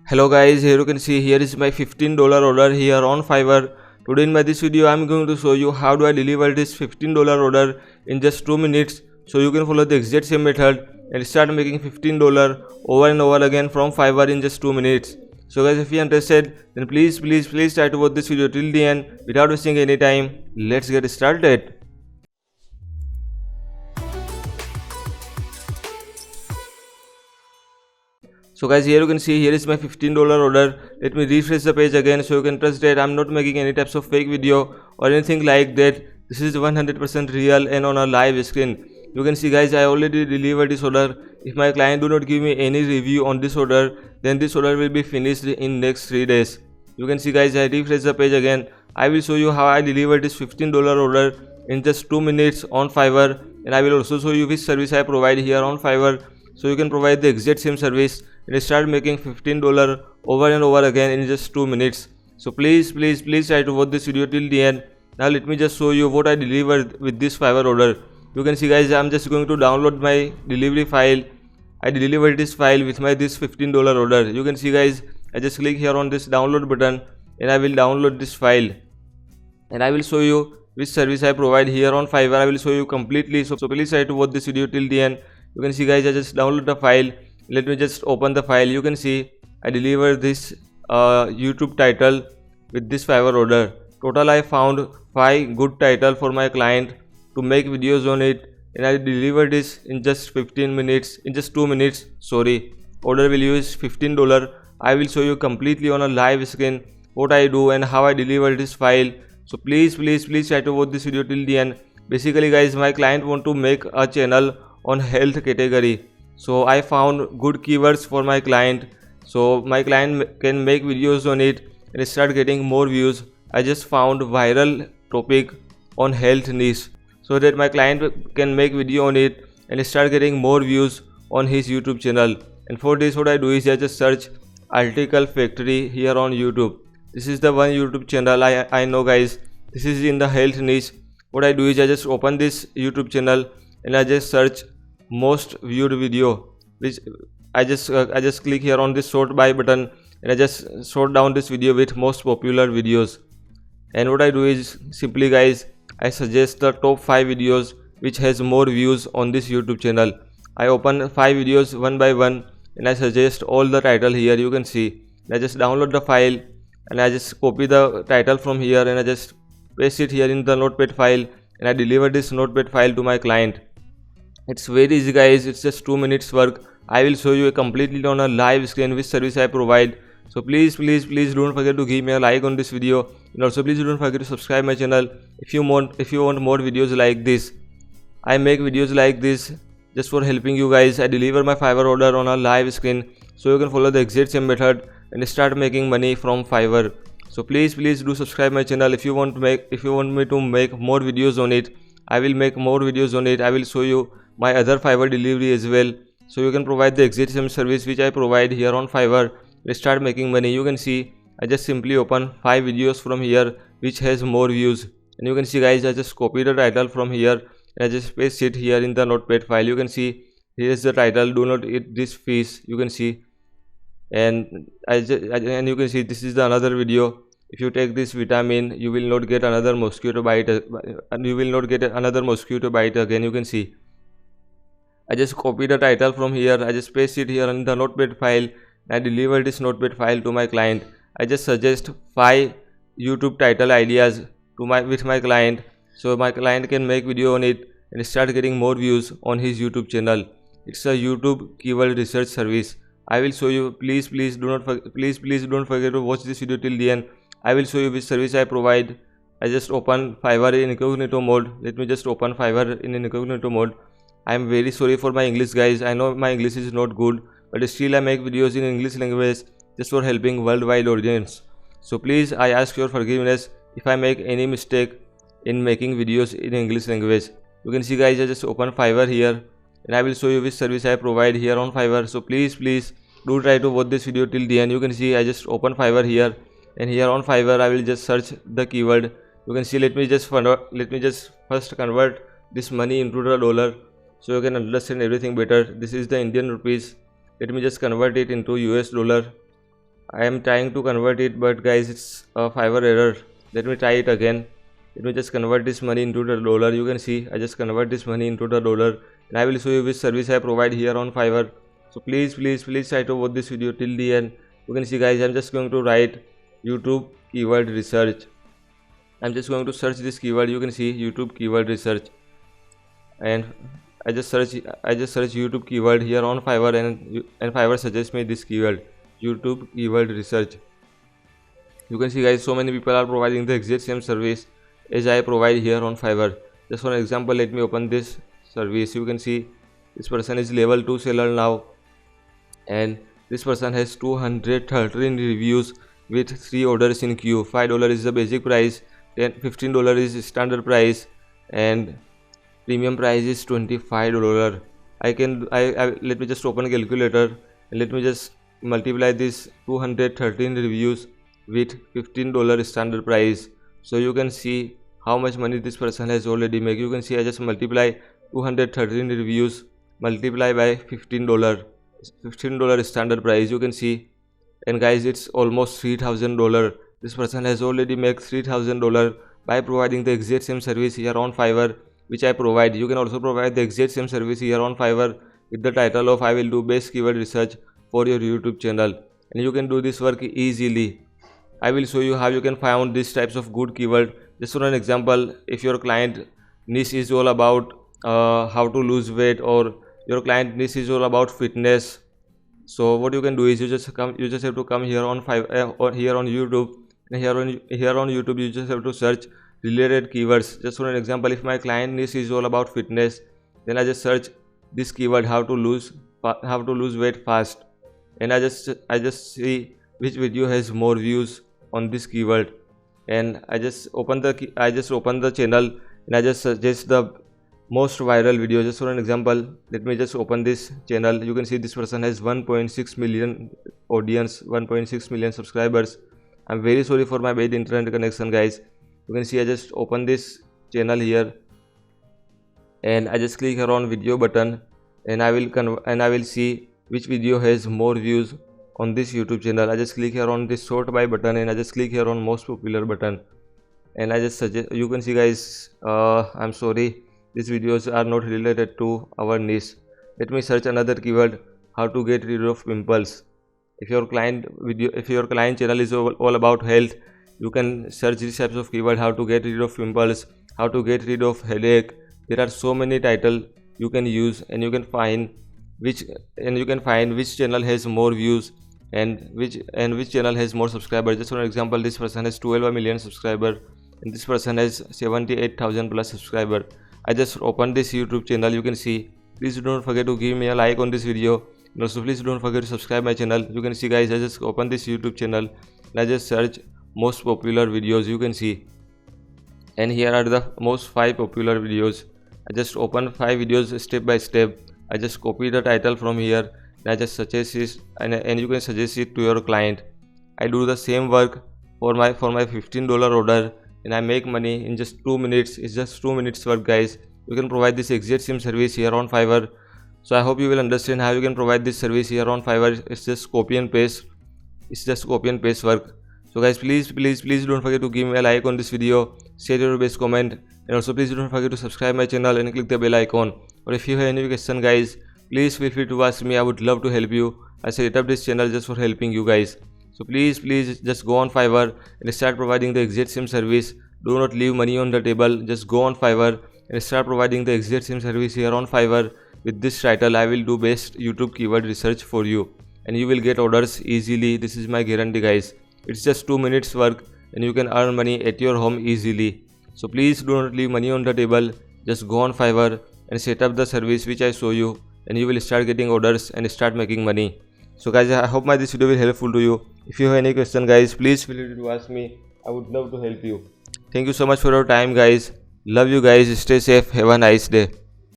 Hello guys, here you can see here is my $15 order here on Fiverr. Today in this video I am going to show you how do I deliver this $15 order in just 2 minutes, so you can follow the exact same method and start making $15 over and over again from Fiverr in just 2 minutes. So guys, if you are interested, then please try to watch this video till the end without wasting any time. Let's get started. So guys, here you can see here is my $15 order. Let me refresh the page again so you can trust that I'm not making any types of fake video or anything like that. This is 100% real and on a live screen. You can see guys, I already delivered this order. If my client do not give me any review on this order, then this order will be finished in next 3 days. You can see guys, I refresh the page again. I will show you how I delivered this $15 order in just 2 minutes on Fiverr, and I will also show you which service I provide here on Fiverr, so you can provide the exact same service and start making $15 over and over again in just 2 minutes. So please try to watch this video till the end. Now let me just show you what I delivered with this Fiverr order. You can see guys, I'm just going to download my delivery file. I delivered this file with my this $15 order. You can see guys, I just click here on this download button and I will download this file, and I will show you which service I provide here on Fiverr. I will show you completely, so please try to watch this video till the end. You can see guys, I just download the file. Let me just open the file. You can see I delivered this YouTube title with this Fiverr order. Total I found 5 good title for my client to make videos on it, and I delivered this in just 15 minutes, in just 2 minutes. Sorry, order value is $15. I will show you completely on a live screen what I do and how I deliver this file. So please try to watch this video till the end. Basically guys, my client want to make a channel on health category, so I found good keywords for my client, so my client can make videos on it and start getting more views. I just found viral topic on health niche, so that my client can make video on it and start getting more views on his YouTube channel. And for this, what I do is I just search article factory here on YouTube. This is the one YouTube channel I know guys. This is in the health niche. What I do is I just open this YouTube channel and I just search most viewed video, which I just click here on this sort by button and I just sort down this video with most popular videos. And what I do is simply guys, I suggest the top 5 videos which has more views on this YouTube channel. I open 5 videos one by one and I suggest all the title here. You can see I just download the file and I just copy the title from here and I just paste it here in the notepad file, and I deliver this notepad file to my client. It's very easy guys, it's just 2 minutes work. I will show you completely on a live screen which service I provide. So please don't forget to give me a like on this video, and also please don't forget to subscribe my channel if you want more videos like this. I make videos like this just for helping you guys. I deliver my Fiverr order on a live screen, so you can follow the exact same method and start making money from Fiverr. So please do subscribe my channel. If you want me to make more videos on it, I will make more videos on it. I will show you my other Fiverr delivery as well, so you can provide the exact same service which I provide here on Fiverr. Let's start making money. You can see I just simply open 5 videos from here which has more views, and you can see guys, I just copy the title from here and I just paste it here in the notepad file. You can see here is the title, do not eat this fish. You can see, and you can see this is the another video. If you take this vitamin, you will not get another mosquito bite, and you will not get another mosquito bite again. You can see I just copy the title from here, I just paste it here in the notepad file, and I deliver this notepad file to my client. I just suggest 5 YouTube title ideas with my client, so my client can make video on it and start getting more views on his YouTube channel. It's a YouTube keyword research service. I will show you. Please don't forget to watch this video till the end. I will show you which service I provide. I just open Fiverr in incognito mode. Let me just open Fiverr in incognito mode. I am very sorry for my English guys. I know my English is not good, but still I make videos in English language just for helping worldwide audience. So please, I ask your forgiveness if I make any mistake in making videos in English language. You can see guys, I just open Fiverr here and I will show you which service I provide here on Fiverr. So please do try to watch this video till the end. You can see I just open Fiverr here, and here on Fiverr I will just search the keyword. You can see let me just first convert this money into the dollar, so you can understand everything better. This is the Indian rupees. Let me just convert it into US dollar. I am trying to convert it, but guys, it's a Fiverr error. Let me try it again. Let me just convert this money into the dollar. You can see I just convert this money into the dollar, and I will show you which service I provide here on Fiverr. So please try to watch this video till the end. You can see guys, I'm just going to write YouTube keyword research. I'm just going to search this keyword. You can see YouTube keyword research, and I just search YouTube keyword here on Fiverr, and Fiverr suggests me this keyword, YouTube keyword research. You can see guys, so many people are providing the exact same service as I provide here on Fiverr. Just for an example, let me open this service. You can see this person is level 2 seller now, and this person has 213 reviews with 3 orders in queue. $5 is the basic price, $15 is standard price, and premium price is $25. Let me just open a calculator, and let me just multiply this 213 reviews with $15 standard price. So you can see how much money this person has already made. You can see I just multiply 213 reviews multiply by $15 standard price. You can see, and guys, it's almost $3,000. This person has already made $3,000 by providing the exact same service here on Fiverr which I provide. You can also provide the exact same service here on Fiverr with the title of I will do best keyword research for your YouTube channel, and you can do this work easily. I will show you how you can find these types of good keyword. Just for an example, if your client niche is all about how to lose weight, or your client niche is all about fitness, so what you can do is you just have to come here on Fiverr or here on YouTube, and here on YouTube you just have to search related keywords. Just for an example, if my client niche is all about fitness, then I just search this keyword, how to lose weight fast, and I just see which video has more views on this keyword, and I just open the channel, and I just suggest the most viral video. Just for an example, let me just open this channel. You can see this person has 1.6 million audience, 1.6 million subscribers. I'm very sorry for my bad internet connection, guys. You can see I just open this channel here, and I just click here on video button, and I will see which video has more views on this YouTube channel. I just click here on this sort by button, and I just click here on most popular button, and I just suggest. You can see guys, I'm sorry, these videos are not related to our niche. Let me search another keyword, how to get rid of pimples. If your client channel is all about health, you can search these types of keyword, how to get rid of pimples, how to get rid of headache. There are so many titles you can use, and you can find which channel has more views and which channel has more subscribers. Just for an example, this person has 12 million subscribers, and this person has 78,000 plus subscribers. I just opened this YouTube channel. You can see, please do not forget to give me a like on this video, and also please don't forget to subscribe my channel. You can see guys, I just open this YouTube channel, and I just search most popular videos. You can see, and here are the most 5 popular videos. I just open 5 videos step by step. I just copy the title from here, and I just suggest it, and you can suggest it to your client. I do the same work for my $15 order, and I make money in just 2 minutes. It's just 2 minutes work, guys. You can provide this exact same service here on Fiverr. So I hope you will understand how you can provide this service here on Fiverr. It's just copy and paste. It's just copy and paste work. So guys, please don't forget to give me a like on this video, share your best comment, and also please don't forget to subscribe my channel and click the bell icon. Or if you have any question, guys, please feel free to ask me. I would love to help you. I set up this channel just for helping you guys. So please just go on Fiverr and start providing the exact same service. Do not leave money on the table. Just go on Fiverr and start providing the exact same service here on Fiverr with this title, I will do best YouTube keyword research for you, and you will get orders easily. This is my guarantee, guys. It's just 2 minutes work, and you can earn money at your home easily. So please do not leave money on the table. Just go on Fiverr and set up the service which I show you, and you will start getting orders and start making money. So guys, I hope this video will helpful to you. If you have any question, guys, please feel free to ask me. I would love to help you. Thank you so much for your time, guys. Love you guys. Stay safe. Have a nice day.